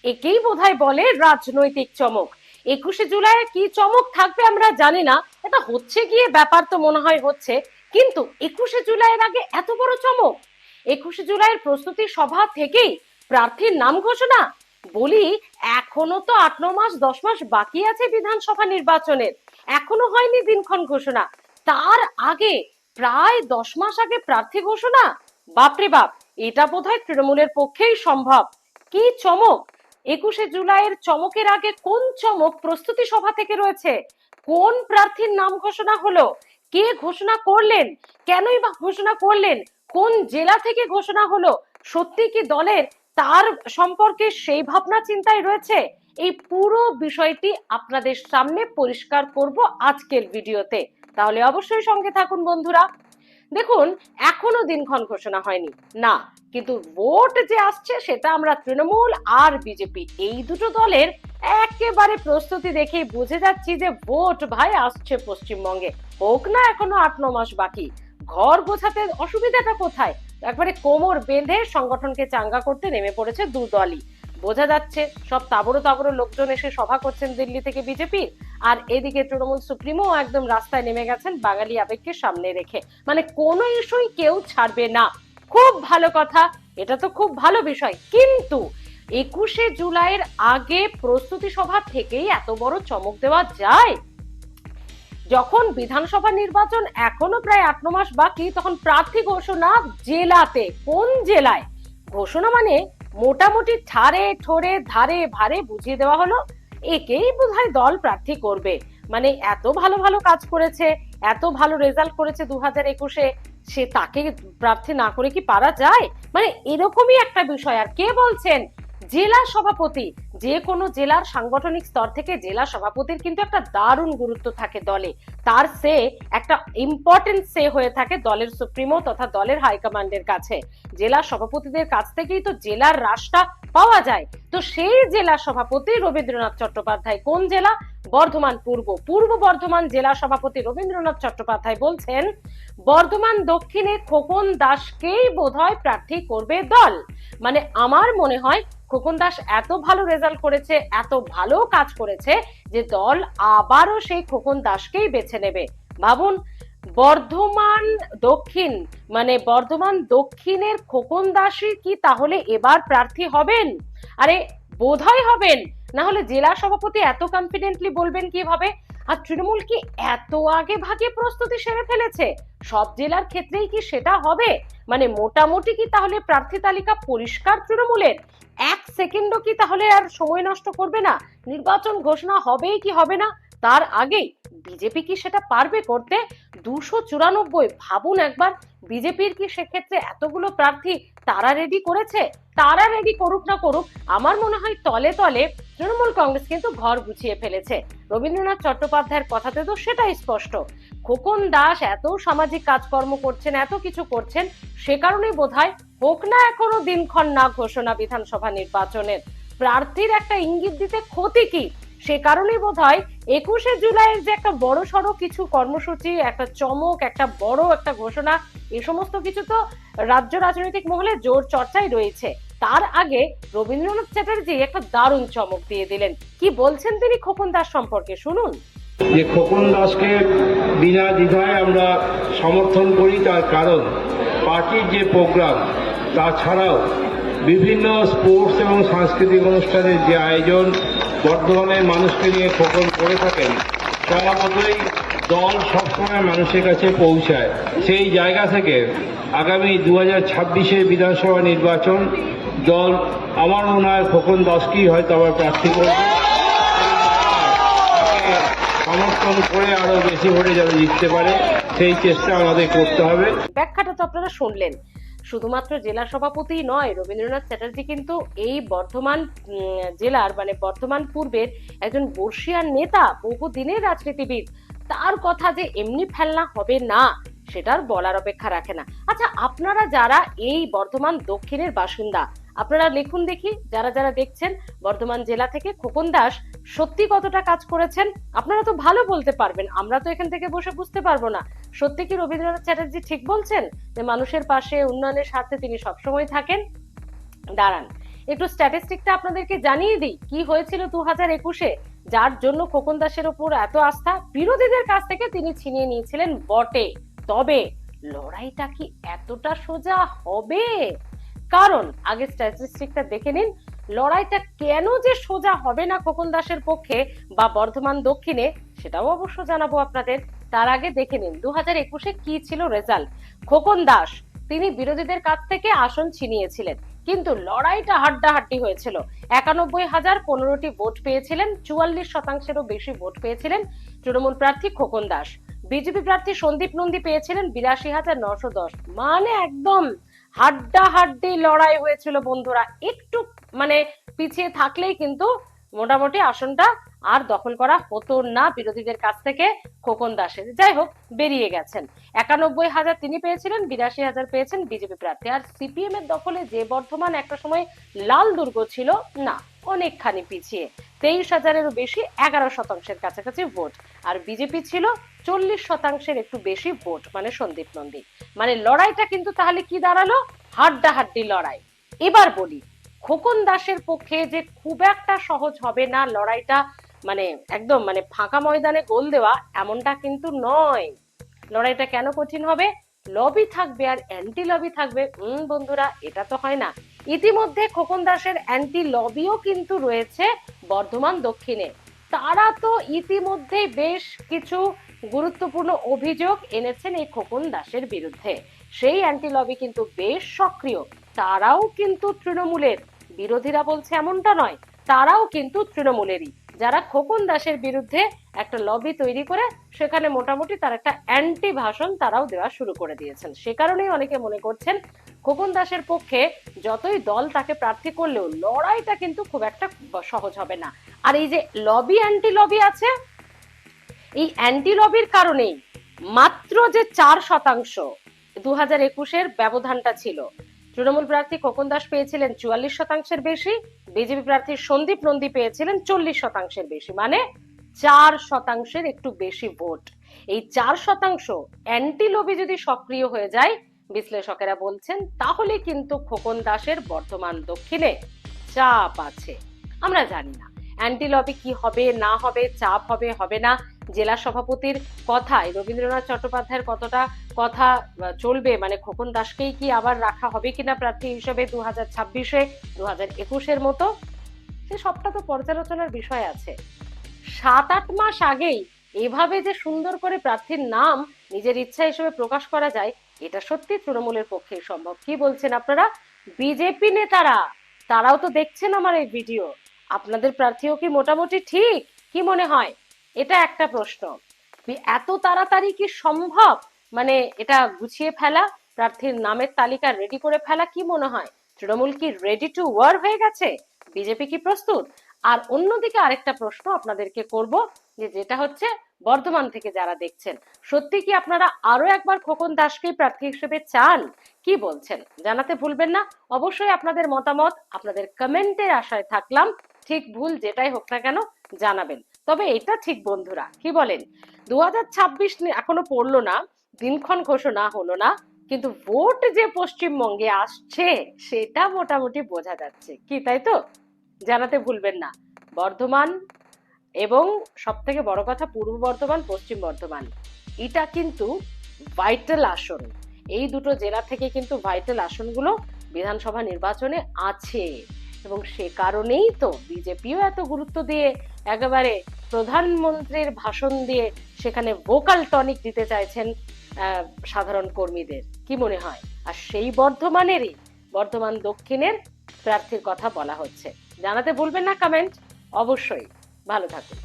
একেই বোধহয় বলে রাজনৈতিক চমক। 21শে জুলাই কি চমক থাকবে আমরা জানি না, এটা হচ্ছে গিয়ে ব্যাপার তো মনে হয় হচ্ছে, কিন্তু 21শে জুলাইয়ের আগে এত বড় চমক। 21শে জুলাইয়ের প্রস্তুতি সভা থেকেই প্রার্থীর নাম ঘোষণা। বলি, এখনো তো 8-9 মাস 10 মাস বাকি আছে বিধানসভা নির্বাচনের, এখনো হয়নি দিনক্ষণ ঘোষণা, তার আগে প্রায় 10 মাস আগে প্রার্থী ঘোষণা। বাপরে বাপ, এটা বোধহয় তৃণমূলের পক্ষেই সম্ভব। কি চমক! 21শে জুলাইয়ের চমকের আগে কোন চমক প্রস্তুতি সভা থেকে রয়েছে? কোন প্রার্থীর নাম ঘোষণা হলো? কে ঘোষণা করলেন? কেনই বা ঘোষণা করলেন? কোন জেলা থেকে ঘোষণা হলো? সত্যি কি দলের তার সম্পর্কে সেই ভাবনা চিন্তায় রয়েছে? এই পুরো বিষয়টি আপনাদের সামনে পরিষ্কার করব আজকের ভিডিওতে, তাহলে অবশ্যই সঙ্গে থাকুন বন্ধুরা। দেখুন, এখনো দিনক্ষণ ঘোষণা হয়নি না, কিন্তু ভোট যে আসছে সেটা আমরা তৃণমূল আর বিজেপি এই দুটো দলের একেবারে প্রস্তুতি দেখেই বুঝে যাচ্ছি যে ভোট ভাই আসছে পশ্চিমবঙ্গে। হোক না এখনো 8-9 মাস বাকি, ঘর গোছাতে অসুবিধাটা কোথায়? একবারে কোমর বেঁধে সংগঠনকে চাঙ্গা করতে নেমে পড়েছে দু দলই। বোঝা যাচ্ছে সব তাবড়ো তাবড়ো লোকজন এসে সভা করছেন দিল্লি থেকে বিজেপির, আর এদিকে তৃণমূল সুপ্রিমো একদম রাস্তায় নেমে গেছেন বাঙালি আবেগকে সামনে রেখে। মানে কোনো ইস্যুই কেউ ছাড়বে না। খুব ভালো কথা, এটা তো খুব ভালো বিষয়, কিন্তু 21শে জুলাইয়ের আগে প্রস্তুতি সভা থেকেই এত বড় চমক দেওয়া যায়? যখন বিধানসভা নির্বাচন এখনো প্রায় 8-9 মাস বাকি, তখন প্রার্থী ঘোষণা জেলাতে। কোন জেলায় ঘোষণা? মানে মোটামুটি ঠাড়ে ঠোরে ধারে ভারে বুঝিয়ে দেওয়া হলো একেই বোধহয় দল প্রার্থী করবে। মানে এত ভালো ভালো কাজ করেছে, এত ভালো রেজাল্ট করেছে 2021-এ, সে তাকে প্রার্থী না করে কি পারা যায়? মানে এরকমই একটা বিষয়। আর কে বলছেন? জেলা সভাপতি। যে কোনো জেলার সাংগঠনিক স্তর থেকে জেলা সভাপতির কিন্তু একটা দারুণ গুরুত্ব থাকে দলে, তার সে একটা ইম্পর্টেন্ট সে হয়ে থাকে দলের সুপ্রিমো তথা দলের হাইকমান্ডের কাছে। জেলা সভাপতিদের কাছ থেকেই তো জেলার রাশটা পাওয়া যায়। তো সেই জেলা সভাপতি রবীন্দ্রনাথ চট্টোপাধ্যায় কোন জেলা? বর্ধমান পূর্ব। পূর্ব বর্ধমান জেলা সভাপতি রবীন্দ্রনাথ চট্টোপাধ্যায় বলছেন বর্ধমান দক্ষিণে খোকন দাসকেই বোধহয় প্রার্থী করবে দল। মানে আমার মনে হয় খোকন দাস এত ভালো রেজাল্ট করেছে, এত ভালো কাজ করেছে, যে দল আবারও সেই খোকন দাসকেই বেছে নেবে। ভাবুন, বর্ধমান দক্ষিণ, মানে বর্ধমান দক্ষিণের খোকন দাসই কি তাহলে এবার প্রার্থী হবেন? আরে বোধহয় হবেন, না হলে জেলা সভাপতি এত কনফিডেন্টলি বলবেন কিভাবে? আর তৃণমূল কি এত আগে ভাগে প্রস্তুতি সেরে ফেলেছে? সব জেলার ক্ষেত্রেই কি সেটা হবে? মানে মোটামুটি কি তাহলে প্রার্থী তালিকা পরিষ্কার তৃণমূলের? এক সেকেন্ডও কি তাহলে আর সময় নষ্ট করবে না? নির্বাচন ঘোষণা হবেই কি হবে না তার আগেই বিজেপি কি সেটা পারবে করতে? 294, ভাবুন একবার, বিজেপির কি সেক্ষেত্রে এতগুলো প্রার্থী তারা রেডি করেছে? তারা রেডি করুক না করুক, আমার মনে হয় তলে তলে তৃণমূল কংগ্রেস কিন্তু ঘর গুছিয়ে ফেলেছে। রবীন্দ্রনাথ চট্টোপাধ্যায়ের কথাতে তো সেটাই স্পষ্ট। খোকন দাস এত সামাজিক কাজকর্ম করছেন, এত কিছু করছেন, সে কারণেই বোধহয় হোক না এখনো দিনক্ষণ না ঘোষণা বিধানসভা নির্বাচনের, প্রার্থীর একটা ইঙ্গিত দিতে ক্ষতি কি? সে কারণেই বোধহয় 21শে জুলাইয়ের যে একটা বড় সড়ো কিছু কর্মসূচি, একটা চমক, একটা বড় একটা ঘোষণা, এ সমস্ত কিছু তো রাজ্য রাজনৈতিক মহলে জোর চর্চায় রয়েছে। তার আগে রবীন্দ্রনাথ চ্যাটার্জি একটা দারুণ চমক দিয়ে দিলেন। কি বলছেন তিনি খোকন দাস সম্পর্কে, শুনুন। যে খোকন দাসকে বিনা দ্বিধায় আমরা সমর্থন করি, তার কারণ পার্টির যে প্রোগ্রাম, তাছাড়াও বিভিন্ন স্পোর্টস এবং সাংস্কৃতিক অনুষ্ঠানের যে আয়োজন বর্ধমানের মানুষকে নিয়ে খোকন করে থাকেন, স্বভাবতই দল সবসময় মানুষের কাছে পৌঁছায়। সেই জায়গা থেকে আগামী 2026-এর বিধানসভা নির্বাচন দল আমার মনে হয় খোকন দাসকেই হয়তো আবার প্রার্থী করবে, সমর্থন করে আরো বেশি ভোটে যাতে জিততে পারে সেই চেষ্টা আমাদের করতে হবে। ব্যাখ্যাটা তো আপনারা শুনলেন। শুধুমাত্র জেলা সভাপতি নয়, রবীন্দ্রনাথ চ্যাটার্জি কিন্তু এই বর্ধমান জেলার, মানে বর্ধমান পূর্বের একজন বর্ষিয়ান নেতা, বহুদিনের রাজনীতিবিদ। তার কথা যে এমনি ফেলনা হবে না, সেটার বলার অপেক্ষা রাখে না। আচ্ছা, আপনারা যারা এই বর্ধমান দক্ষিণের বাসিন্দা, আপনারা লিখুন দেখি, যারা যারা দেখছেন বর্ধমান জেলা থেকে খোকন দাস সত্যি কতটা কাজ করেছেন। আপনারা তো ভালো বলতে পারবেন, আমরা তো এখান থেকে বসে বুঝতে পারবো না। সত্যি কি রবীন্দ্রনাথ চ্যাটার্জি ঠিক বলছেন যে মানুষের পাশে, উন্নয়নের স্বার্থে তিনি সবসময় থাকেন? দাঁড়ান, একটু স্ট্যাটিস্টিকটা আপনাদেরকে জানিয়ে দিই কি হয়েছিল 2021-এ, যার জন্য খোকন দাসের উপর এত আস্থা। বিরোধীদের কাছ থেকে তিনি ছিনিয়ে নিয়েছিলেন বটে, তবে লড়াইটা কি এতটা সোজা হবে? কারণ আগে স্ট্যাটিস্টিকটা দেখে নিন, লড়াইটা কেন যে সোজা হবে না খোকন দাসের পক্ষে বা বর্ধমান দক্ষিণে, সেটাও অবশ্য জানাবো আপনাদের। তার আগে দেখে নিন 2021-এ কি ছিল রেজাল্ট। খোকন দাস তিনি বিরোধীদের কাছ থেকে আসন ছিনিয়েছিলেন, কিন্তু লড়াইটা হাড্ডাহাড্ডি হয়েছিল। 91,015টি ভোট পেয়েছিলেন, 44%-এরও বেশি ভোট পেয়েছিলেন তৃণমূল প্রার্থী খোকন দাস। বিজেপি প্রার্থী সন্দীপ নন্দী পেয়েছিলেন 82,910। মানে একদম হাড্ডাহাড্ডি লড়াই হয়েছিল বন্ধুরা। একটু মানে পিছিয়ে থাকলেই কিন্তু মোটামুটি আসনটা আর দখল করা হতো না বিরোধীদের কাছ থেকে খোকন দাসের। যাই হোক, বেরিয়ে গেছেন। 91,000 তিনি পেয়েছিলেন, 82,000 পেয়েছেন বিজেপি প্রার্থী। আর সিপিএম এর দখলে যে বর্ধমান একটা সময় লাল দুর্গ ছিল, না অনেকখানি পিছিয়ে, 23,000-এরও বেশি, 11%-এর কাছাকাছি ভোট। আর বিজেপি ছিল 40%-এর একটু বেশি ভোট, মানে সন্দীপ নন্দী। মানে লড়াইটা কিন্তু তাহলে কি দাঁড়ালো? হাড্ডাহাড্ডি লড়াই। এবার বলি, খোকন দাসের পক্ষে যে খুব একটা সহজ হবে না লড়াইটা, মানে একদম মানে ফাঁকা ময়দানে গোল দেওয়া, এমনটা কিন্তু নয়। লড়াইটা কেন কঠিন হবে? লবি থাকবে আর অ্যান্টি লবি থাকবে। বন্ধুরা, এটা তো হয় না। ইতিমধ্যে খোকন দাসের অ্যান্টি লবিও কিন্তু রয়েছে বর্ধমান দক্ষিণে। তারা তো ইতিমধ্যে বেশ কিছু গুরুত্বপূর্ণ অভিযোগ এনেছেন এই খোকন দাসের বিরুদ্ধে। সেই অ্যান্টি লবি কিন্তু বেশ সক্রিয়। তারাও কিন্তু তৃণমূলের, বিরোধীরা বলছে এমনটা নয়, তারাও কিন্তু তৃণমূলেরই, যারা খোকন দাসের বিরুদ্ধে একটা লবি তৈরি করে সেখানে মোটামুটি তার একটা অ্যান্টি ভাষণ তারাও দেওয়া শুরু করে দিয়েছেন। সে কারণেই অনেকে মনে করছেন খোকন দাসের পক্ষে যতই দল তাকে প্রার্থী করলেও লড়াইটা কিন্তু খুব একটা সহজ হবে না। আর এই যে লবি অ্যান্টি লবি আছে, এই অ্যান্টি লবির কারণেই মাত্র যে 4% 2021-এর ব্যবধানটা ছিল, তৃণমূল প্রার্থী খোকন দাস পেয়েছিলেন 44%-এর বেশি, বিজেপি প্রার্থী সন্দীপ নন্দী পেয়েছিলেন 40%-এর বেশি, মানে 4%-এর একটু বেশি ভোট। এই 4% অ্যান্টি লবি যদি সক্রিয় হয়ে যায়, বিশ্লেষকেরা বলছেন, তাহলে কিন্তু খোকন দাসের বর্ধমান দক্ষিণে চাপ আছে। আমরা জানি না অ্যান্টি লবি কি হবে না হবে, চাপ হবে হবে না। জেলা সভাপতির কথায় রবীন্দ্রনাথ চট্টোপাধ্যায়ের কতটা কথা চলবে, মানে খোকন দাসকেই কি আবার রাখা হবে কিনা প্রার্থী হিসেবে 2026-এ 2021-এর মতো, সে সবটা তো পর্যালোচনার বিষয় আছে। 7-8 মাস আগেই এভাবে যে সুন্দর করে প্রার্থীর নাম নিজের ইচ্ছা হিসেবে প্রকাশ করা যায়, এটা সত্যি তৃণমূলের পক্ষেই সম্ভব। কি বলছেন আপনারা? বিজেপি নেতারা তারাও তো দেখছেন আমার এই ভিডিও, আপনাদের প্রার্থীও কি মোটামুটি ঠিক? কি মনে হয়? এটা একটা প্রশ্ন। এত তাড়াতাড়ি কি সম্ভব মানে এটা গুছিয়ে ফেলা, প্রার্থীর নামের তালিকা রেডি করে ফেলা? কি মনে হয়, তৃণমূল কি রেডি টু ওয়ার হয়ে গেছে? বিজেপি কি প্রস্তুত? আর অন্যদিকে আরেকটা প্রশ্ন আপনাদেরকে করব, যেটা হচ্ছে বর্ধমান থেকে যারা দেখছেন, সত্যি কি আপনারা আরো একবার খোকন দাসকে প্রার্থী হিসেবে চান? কি বলছেন জানাতে ভুলবেন না। অবশ্যই আপনাদের মতামত আপনাদের কমেন্টের আশায় থাকলাম। ঠিক ভুল যেটাই হোক না কেন জানাবেন। তবে এটা ঠিক বন্ধুরা, কি বলেন, 2026 এখনো পড়লো না, দিনক্ষণ ঘোষণা হলো না, কিন্তু ভোট যে পশ্চিমবঙ্গে আসছে সেটা মোটামুটি বোঝা যাচ্ছে। কি তাই তো? জানাতে ভুলবেন না। বর্ধমান এবং সব থেকে বড় কথা পূর্ব বর্ধমান, পশ্চিম বর্ধমান, এটা কিন্তু ভাইটাল আসন। এই দুটো জেলা থেকে কিন্তু ভাইটাল আসনগুলো বিধানসভা নির্বাচনে আছে, এবং সে কারণেই তো বিজেপিও এত গুরুত্ব দিয়ে একেবারে প্রধানমন্ত্রীর ভাষণ দিয়ে সেখানে ভোকাল টনিক দিতে চাইছেন সাধারণ কর্মীদের। কি মনে হয়? আর সেই বর্ধমানেরই, বর্ধমান দক্ষিণের প্রার্থীর কথা বলা হচ্ছে। জানাতে ভুলবেন না কমেন্ট। অবশ্যই ভালো থাকুন।